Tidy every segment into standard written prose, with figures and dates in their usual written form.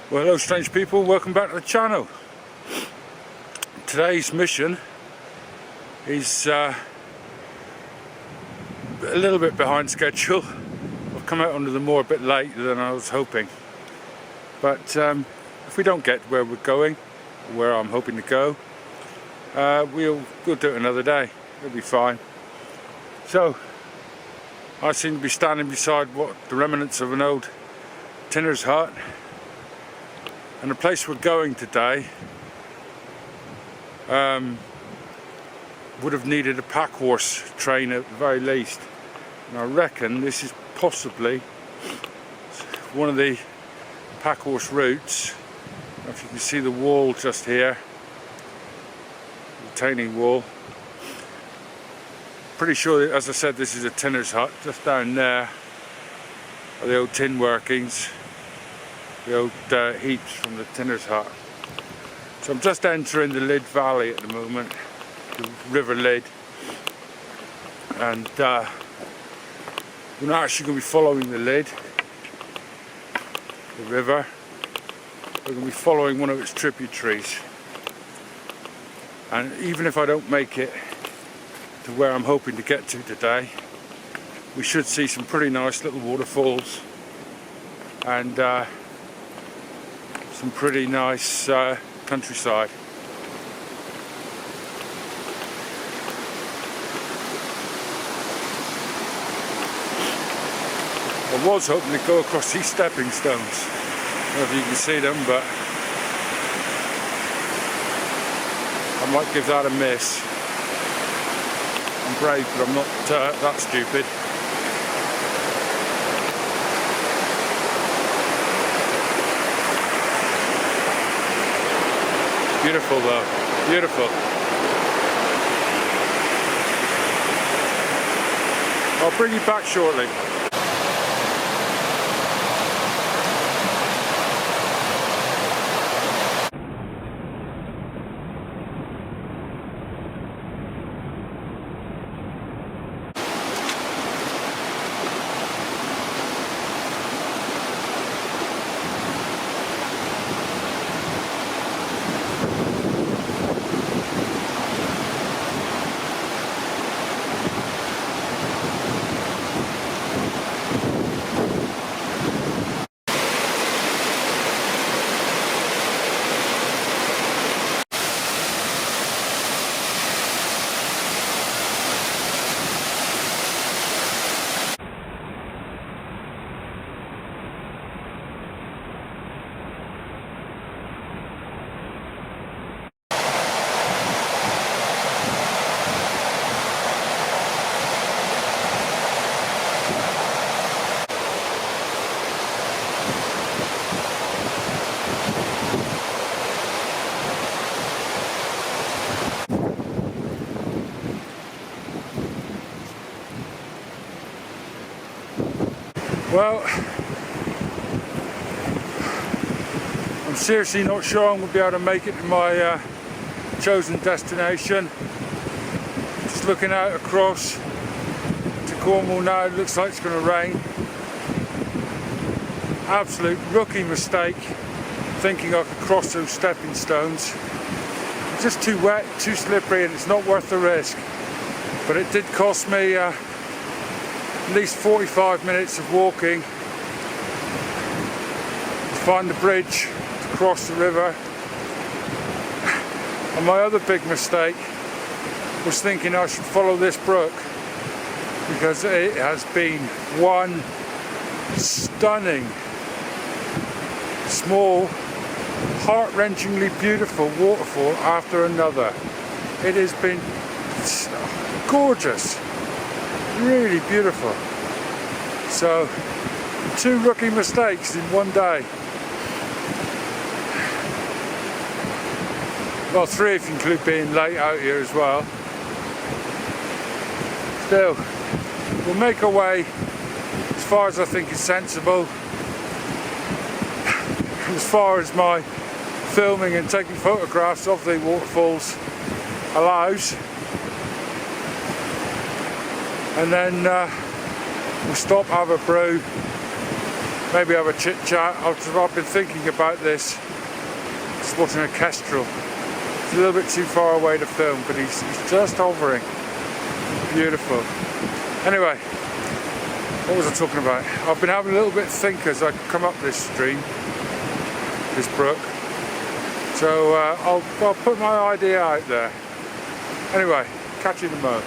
Well, hello strange people, welcome back to the channel. Today's mission is a little bit behind schedule. I've come out onto the moor a bit later than I was hoping, but if we don't get where we're going, where I'm hoping to go, we'll do it another day. It'll be fine. So I seem to be standing beside the remnants of an old tinner's hut. And the place we're going today would have needed a pack horse train at the very least. And I reckon this is possibly one of the pack horse routes. If you can see the wall just here, the retaining wall. Pretty sure that, as I said, this is a tinner's hut. Just down there are the old tin workings. The old heaps from the tinner's hut. So I'm just entering the Lyd Valley at the moment, the River Lyd, and we're not actually going to be following the Lyd, the river. We're going to be following one of its tributaries, and even if I don't make it to where I'm hoping to get to today, we should see some pretty nice little waterfalls and some pretty nice countryside. I was hoping to go across these stepping stones. I don't know if you can see them, but I might give that a miss. I'm brave, but I'm not that stupid. Beautiful though, beautiful. I'll bring you back shortly. Well, I'm seriously not sure I'm going to be able to make it to my chosen destination. Just looking out across to Cornwall now, it looks like it's going to rain. Absolute rookie mistake thinking I could cross those stepping stones. It's just too wet, too slippery, and it's not worth the risk. But it did cost me at least 45 minutes of walking to find the bridge to cross the river. And my other big mistake was thinking I should follow this brook, because it has been one stunning, small heart-wrenchingly beautiful waterfall after another. It has been gorgeous, really beautiful. So 2 rookie mistakes in one day. Well, 3 if you include being late out here as well. Still, we'll make our way as far as I think is sensible, as far as my filming and taking photographs of the waterfalls allows, and then we'll stop, have a brew, maybe have a chit chat. I've been thinking about this, just watching a kestrel. It's a little bit too far away to film, but he's just hovering. Beautiful. Anyway, what was I talking about? I've been having a little bit of think as I come up this stream, this brook. So I'll put my idea out there. Anyway, catch you in a moment.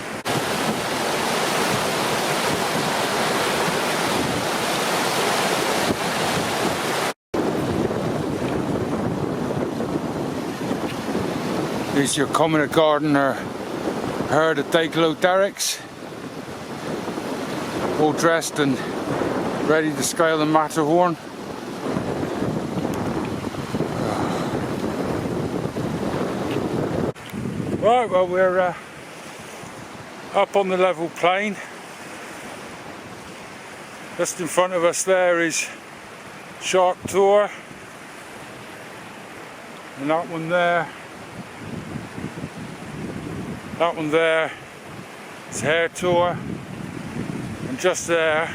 Here's your commoner gardener herd of Anglo derricks, all dressed and ready to scale the Matterhorn. Right, well, we're up on the level plain. Just in front of us there is Shark Tor, and that one there is Hare Tor, and just there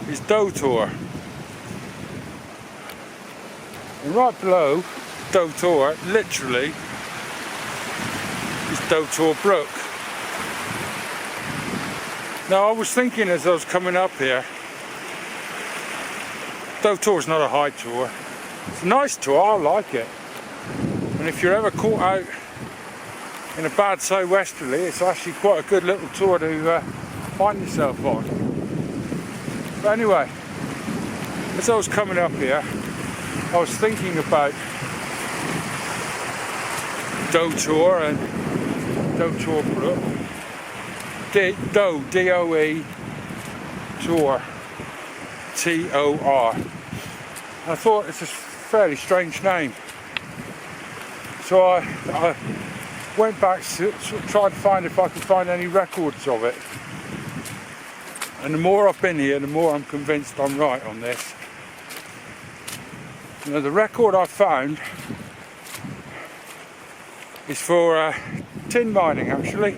is Doe Tor. And right below Doe Tor, literally, is Doe Tor Brook. Now I was thinking as I was coming up here, Doe Tor is not a high tour. It's a nice tour, I like it. And if you're ever caught out in a bad southwesterly, it's actually quite a good little tour to find yourself on. But anyway, as I was coming up here, I was thinking about Doe Tor and Doe Tor Brook. Doe, D-O-E, Tor, T-O-R. I thought it's a fairly strange name. So I went back to try to find if I could find any records of it. And the more I've been here, the more I'm convinced I'm right on this. You know, the record I found is for tin mining, actually,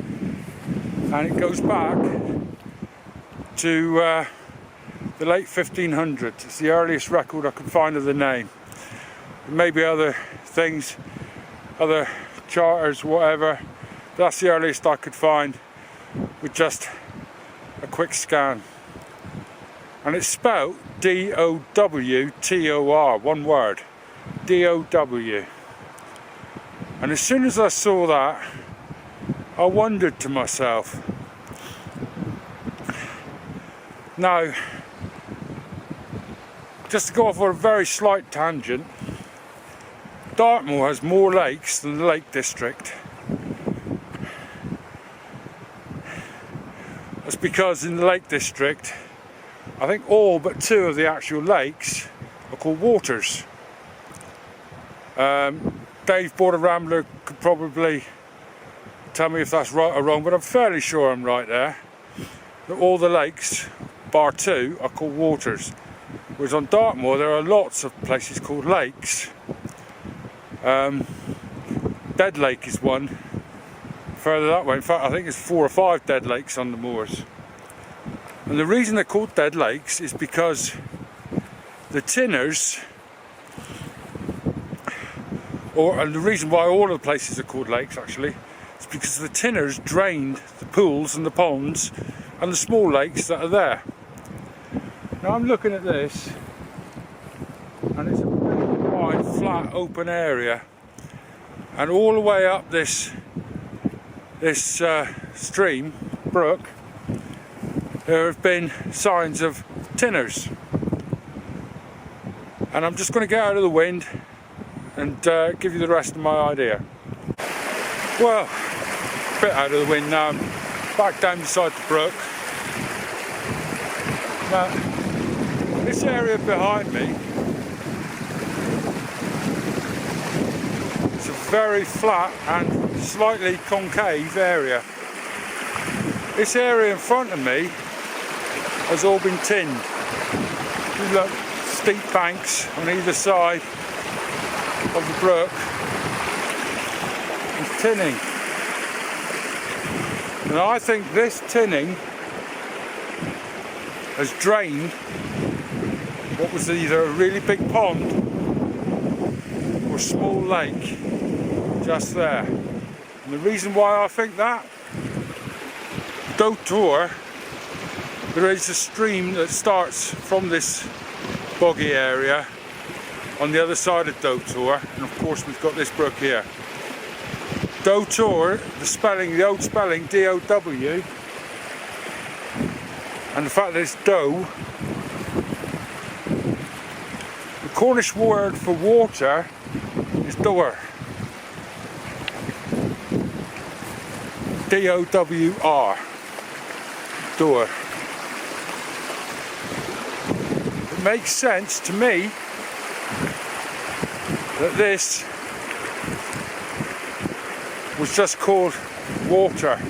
and it goes back to the late 1500s. It's the earliest record I could find of the name. Maybe other things, other charters, whatever. That's the earliest I could find with just a quick scan. And it's spelled D-O-W-T-O-R, one word, D-O-W. And as soon as I saw that, I wondered to myself, now, just to go off on a very slight tangent, Dartmoor has more lakes than the Lake District. That's because in the Lake District, I think all but 2 of the actual lakes are called waters. Dave Border Rambler could probably tell me if that's right or wrong, but I'm fairly sure I'm right there. That all the lakes, bar 2, are called waters. Whereas on Dartmoor there are lots of places called lakes. Dead Lake is one further that way. In fact, I think there's 4 or 5 dead lakes on the moors. And the reason they're called dead lakes is because the tinners, and the reason why all of the places are called lakes actually, is because the tinners drained the pools and the ponds and the small lakes that are there. Now I'm looking at this, and it's a big, wide, flat, open area, and all the way up this stream, brook, there have been signs of tinners. And I'm just going to get out of the wind, and give you the rest of my idea. Well, a bit out of the wind now. I'm back down beside the brook. Now, this area behind me is a very flat and slightly concave area. This area in front of me has all been tinned. You look, steep banks on either side of the brook and tinning. And I think this tinning has drained what was either a really big pond or a small lake just there. And the reason why I think that, Doe Tor, there is a stream that starts from this boggy area on the other side of Doe Tor, and of course we've got this brook here. Doe Tor, the old spelling D-O-W, and the fact that it's Doe. The Cornish word for water is Dor. D-O-W-R. Dor. It makes sense to me that this was just called water,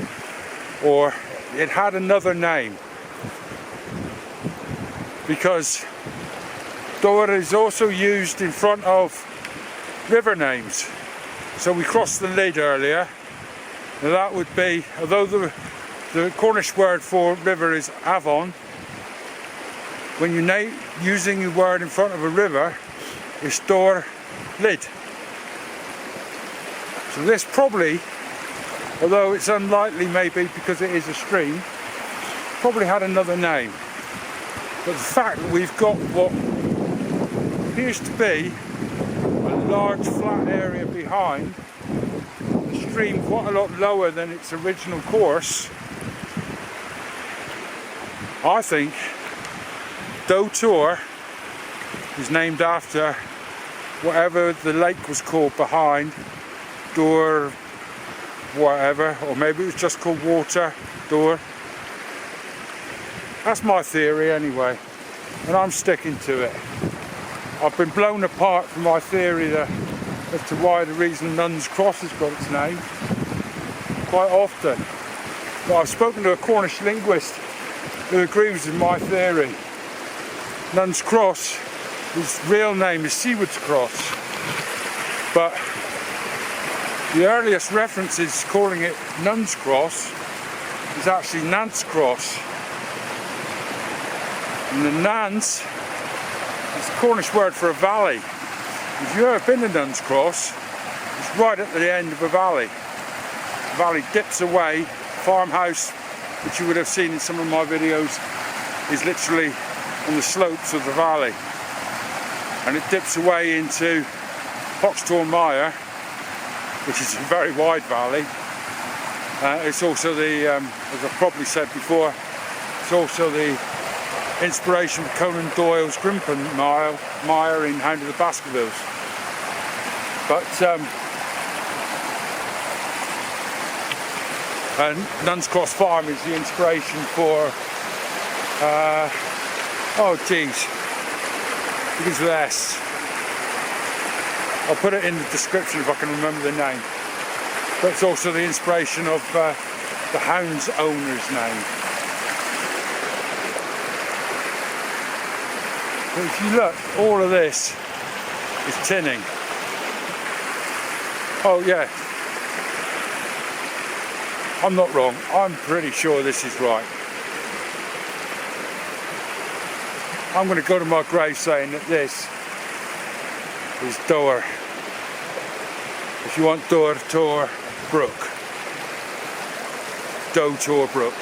or it had another name, because Dor is also used in front of river names. So we crossed the Lyd earlier. Now that would be, although the Cornish word for river is Avon, when you're using the word in front of a river, it's Doe Lyd. So this probably, although it's unlikely maybe because it is a stream, probably had another name. But the fact that we've got what appears to be a large flat area behind, the stream quite a lot lower than its original course, I think Doe Tor is named after whatever the lake was called behind, Dor whatever, or maybe it was just called water, Dor. That's my theory anyway, and I'm sticking to it. I've been blown apart from my theory as to why the reason Nuns Cross has got its name quite often. But I've spoken to a Cornish linguist who agrees with my theory. Nuns Cross, his real name is Seaward's Cross, but the earliest references calling it Nuns Cross is actually Nance Cross. And the Nance is the Cornish word for a valley. If you've ever been to Nuns Cross, it's right at the end of a valley. The valley dips away. Farmhouse, which you would have seen in some of my videos, is literally on the slopes of the valley. And it dips away into Hoxton Mire, which is a very wide valley. It's also the, as I've probably said before, it's also the inspiration for Conan Doyle's Grimpen Mire in Hound of the Baskervilles. But Nuns Cross Farm is the inspiration for, oh geez, begins with S. I'll put it in the description if I can remember the name. But it's also the inspiration of the hound's owner's name. But if you look, all of this is tinning. Oh yeah, I'm not wrong. I'm pretty sure this is right. I'm going to go to my grave saying that this is Doe. If you want Doe Tor Brook. Doe Tor Brook.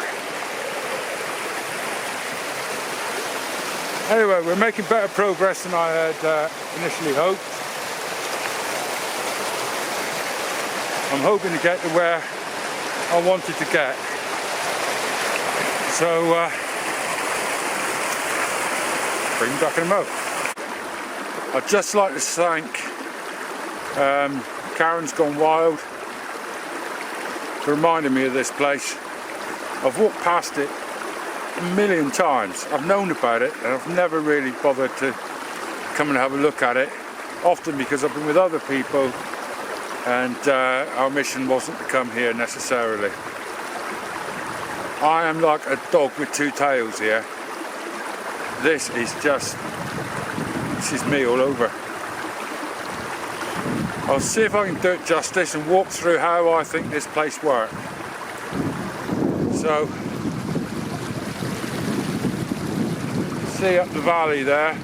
Anyway, we're making better progress than I had initially hoped. I'm hoping to get to where I wanted to get. So, bring me back in a moment. I'd just like to thank Karen's gone wild. It reminded me of this place. I've walked past it a million times. I've known about it and I've never really bothered to come and have a look at it. Often because I've been with other people and our mission wasn't to come here necessarily. I am like a dog with two tails here. This is me all over. I'll see if I can do it justice and walk through how I think this place works. So, see up the valley there.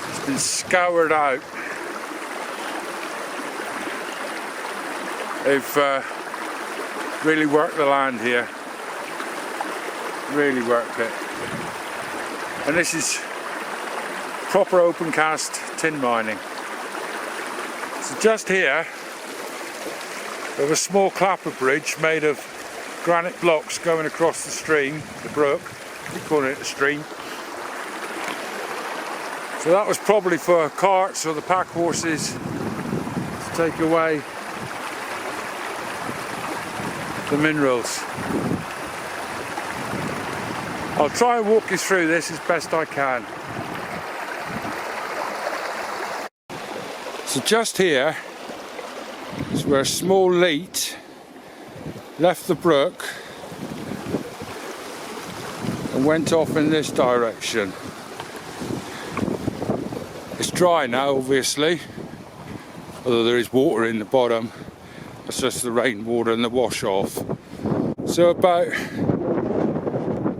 It's been scoured out. They've really worked the land here. Really worked it. And this is proper open cast tin mining. So just here, we have a small clapper bridge made of granite blocks going across the stream, the brook. We're calling it a stream. So that was probably for carts or the pack horses to take away the minerals. I'll try and walk you through this as best I can. So just here is where a small leat left the brook and went off in this direction. It's dry now, obviously, although there is water in the bottom. It's just the rainwater and the wash off. So about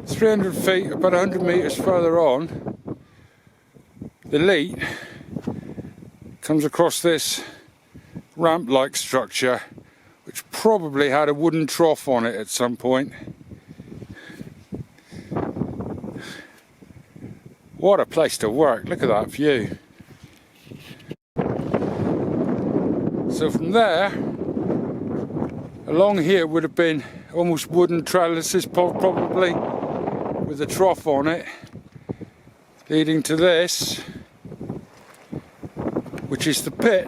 300 feet, about 100 metres further on, the leat comes across this ramp-like structure which probably had a wooden trough on it at some point. What a place to work, look at that view. So from there, along here would have been almost wooden trellises probably, with a trough on it, leading to this, which is the pit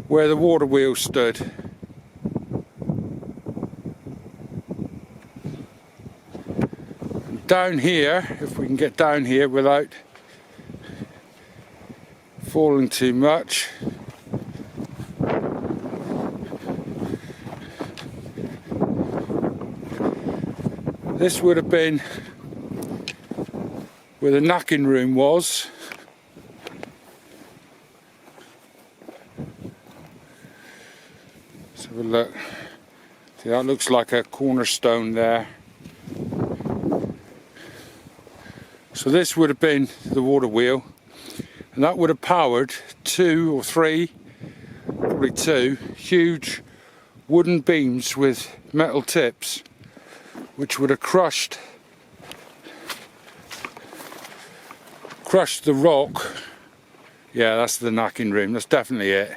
where the water wheel stood. And down here, if we can get down here without falling too much, this would have been where the knacking room was. Let's have a look. See, that looks like a cornerstone there. So this would have been the water wheel, and that would have powered 2 or 3, probably 2, huge wooden beams with metal tips, which would have crushed the rock. Yeah, that's the knacking room, that's definitely it.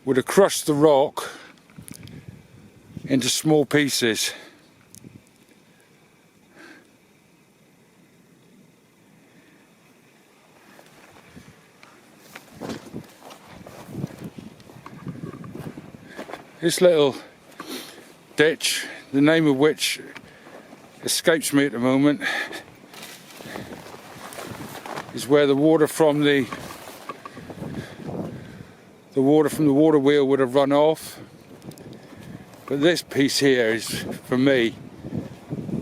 Would have crushed the rock into small pieces. This little ditch, the name of which escapes me at the moment, is where the water from the water wheel would have run off. But this piece here is, for me,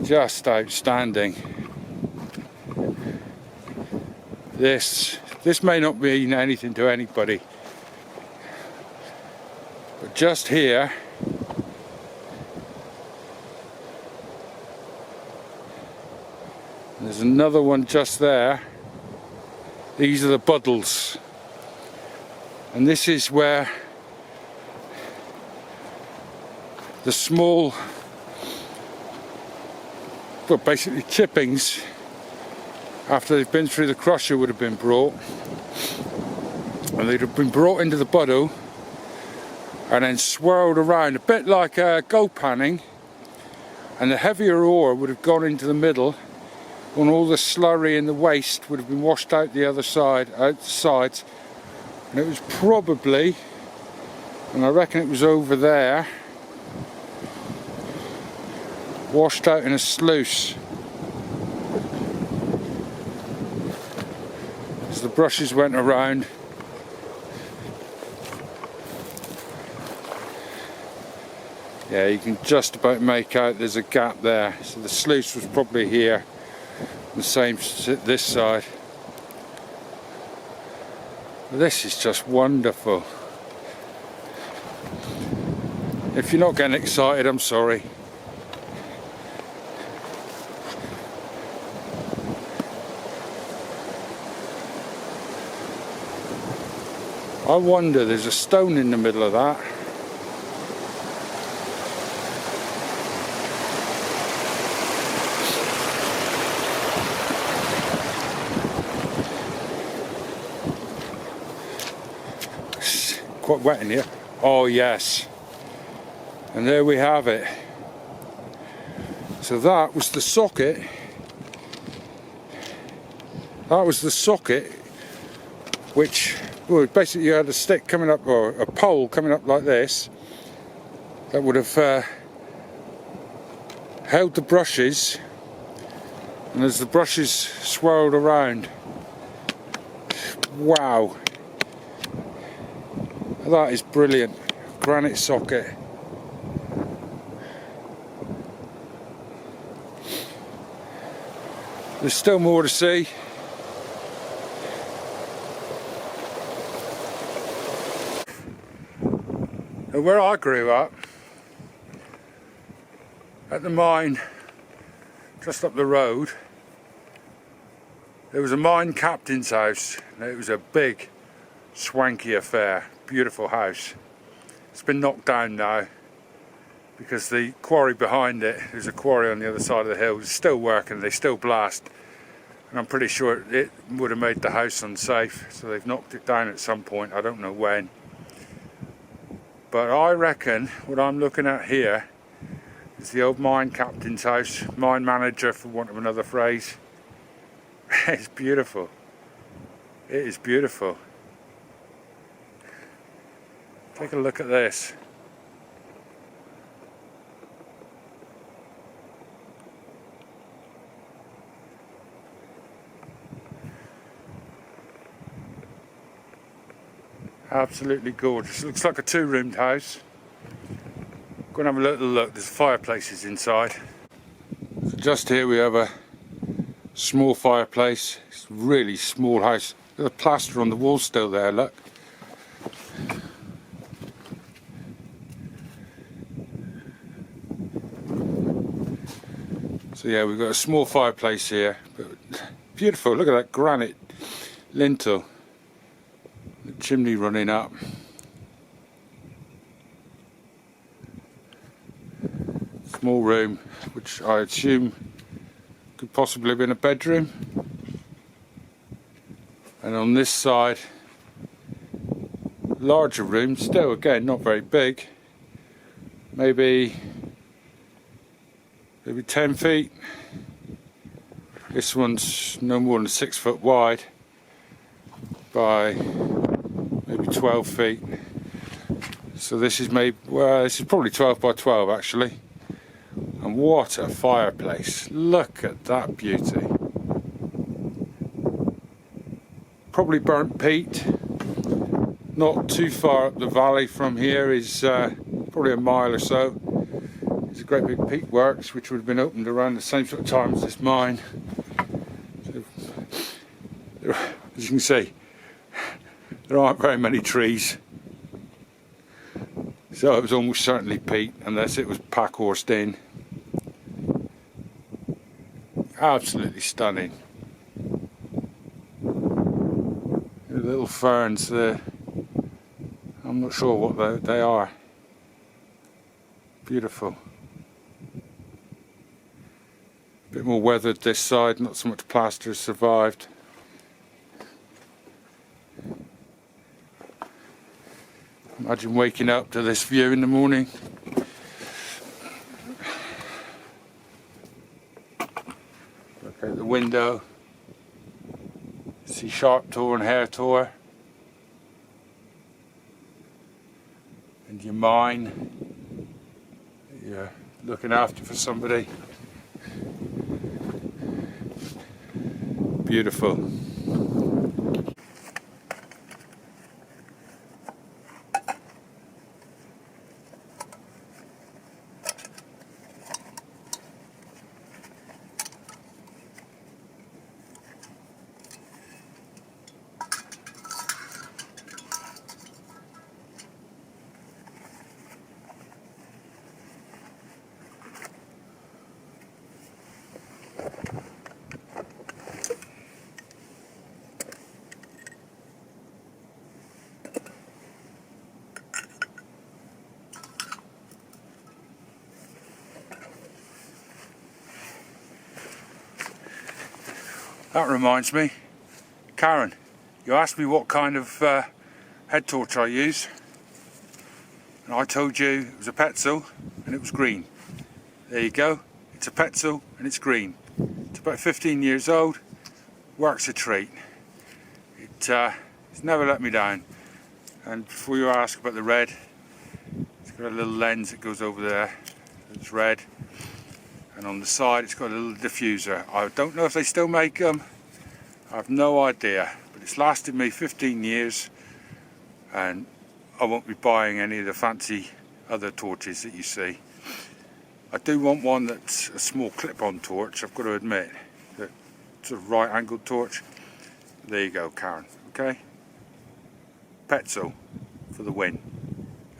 just outstanding. This may not mean anything to anybody, but just here, there's another one just there. These are the puddles, and this is where the small, well, basically chippings, after they've been through the crusher, would have been brought, and they'd have been brought into the puddle and then swirled around, a bit like go panning, and the heavier ore would have gone into the middle and all the slurry and the waste would have been washed out the other side, out the sides, and it was probably, and I reckon it was over there, washed out in a sluice. As the brushes went around, yeah, you can just about make out there's a gap there. So the sluice was probably here, the same this side. This is just wonderful. If you're not getting excited, I'm sorry. I wonder, there's a stone in the middle of that. It's quite wet in here. Oh yes. And there we have it. So that was the socket. That was the socket which, well, basically you had a stick coming up, or a pole coming up like this, that would have held the brushes, and as the brushes swirled around, wow, that is brilliant. Granite socket. There's still more to see. Where I grew up, at the mine just up the road, there was a mine captain's house. It was a big, swanky affair, beautiful house. It's been knocked down now because the quarry behind it, there's a quarry on the other side of the hill, is still working, they still blast. And I'm pretty sure it would have made the house unsafe, so they've knocked it down at some point, I don't know when. But I reckon what I'm looking at here is the old mine captain's house, mine manager for want of another phrase. It's beautiful. It is beautiful. Take a look at this. Absolutely gorgeous. Looks like a two-roomed house. Go and have a little look. There's fireplaces inside. So just here we have a small fireplace. It's a really small house. There's a plaster on the wall still there, look. So yeah, we've got a small fireplace here. But beautiful, look at that granite lintel. The chimney running up. Small room, which I assume could possibly have been a bedroom. And on this side, larger room, still again not very big. Maybe 10 feet. This one's no more than 6 foot wide by maybe 12 feet. So this is this is probably 12 by 12 actually. And what a fireplace. Look at that beauty. Probably burnt peat. Not too far up the valley from here is probably a mile or so. There's a great big peat works which would have been opened around the same sort of time as this mine. So, as you can see, there aren't very many trees. So it was almost certainly peat unless it was pack-horsed in. Absolutely stunning. The little ferns there. I'm not sure what they are. Beautiful. A bit more weathered this side, not so much plaster has survived. Imagine waking up to this view in the morning. Look out the window. window. See sharp tor and hair tor. And your mine. You're looking after for somebody. Beautiful. That reminds me, Karen, you asked me what kind of head torch I use, and I told you it was a Petzl and it was green. There you go, it's a Petzl and it's green. It's about 15 years old, works a treat. It's never let me down. And before you ask about the red, it's got a little lens that goes over there, it's red. And on the side it's got a little diffuser. I don't know if they still make them, I have no idea, but it's lasted me 15 years and I won't be buying any of the fancy other torches that you see. I do want one that's a small clip-on torch, I've got to admit, that sort of right angled torch. There you go, Karen, okay? Petzl for the win,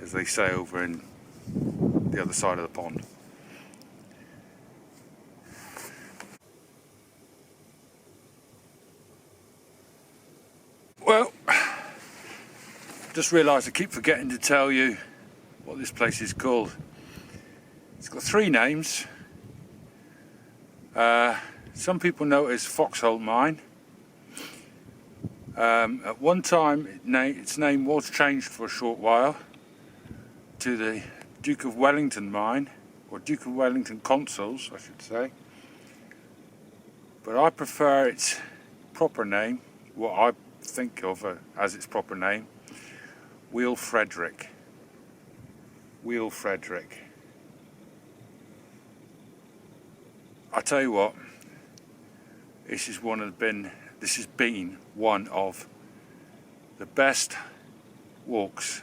as they say over in the other side of the pond. Well, just realised I keep forgetting to tell you what this place is called. It's got three names. Some people know it as Foxhole Mine. At one time its name was changed for a short while to the Duke of Wellington Mine, or Duke of Wellington Consols I should say. But I prefer its proper name, what I think of as its proper name, Wheel Frederick. Wheel Frederick. I tell you what, this has been one of the best walks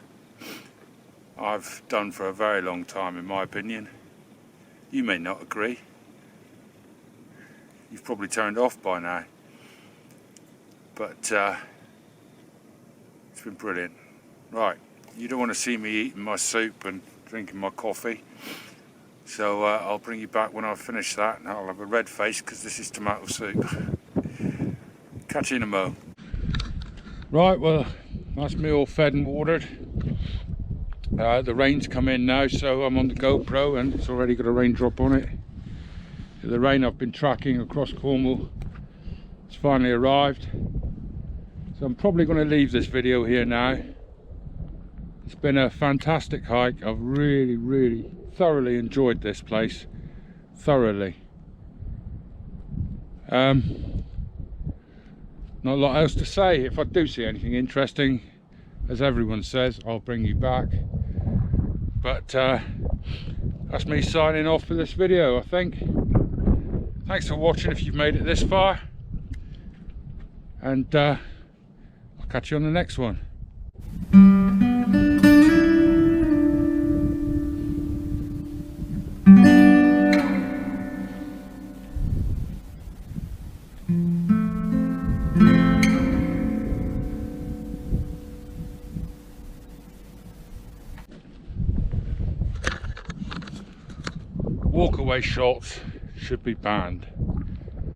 I've done for a very long time, in my opinion. You may not agree. You've probably turned off by now. But it's been brilliant. Right, you don't want to see me eating my soup and drinking my coffee, so I'll bring you back when I've finished that, and I'll have a red face because this is tomato soup. Catch you in a mo. Right, well, that's me all fed and watered. The rain's come in now, so I'm on the GoPro and it's already got a raindrop on it. The rain I've been tracking across Cornwall has finally arrived. So I'm probably going to leave this video here now. It's been a fantastic hike. I've really thoroughly enjoyed this place. Thoroughly. Not a lot else to say. If I do see anything interesting, as everyone says, I'll bring you back. But that's me signing off for this video, I think. Thanks for watching if you've made it this far. And I'll catch you on the next one. Walkaway shots should be banned.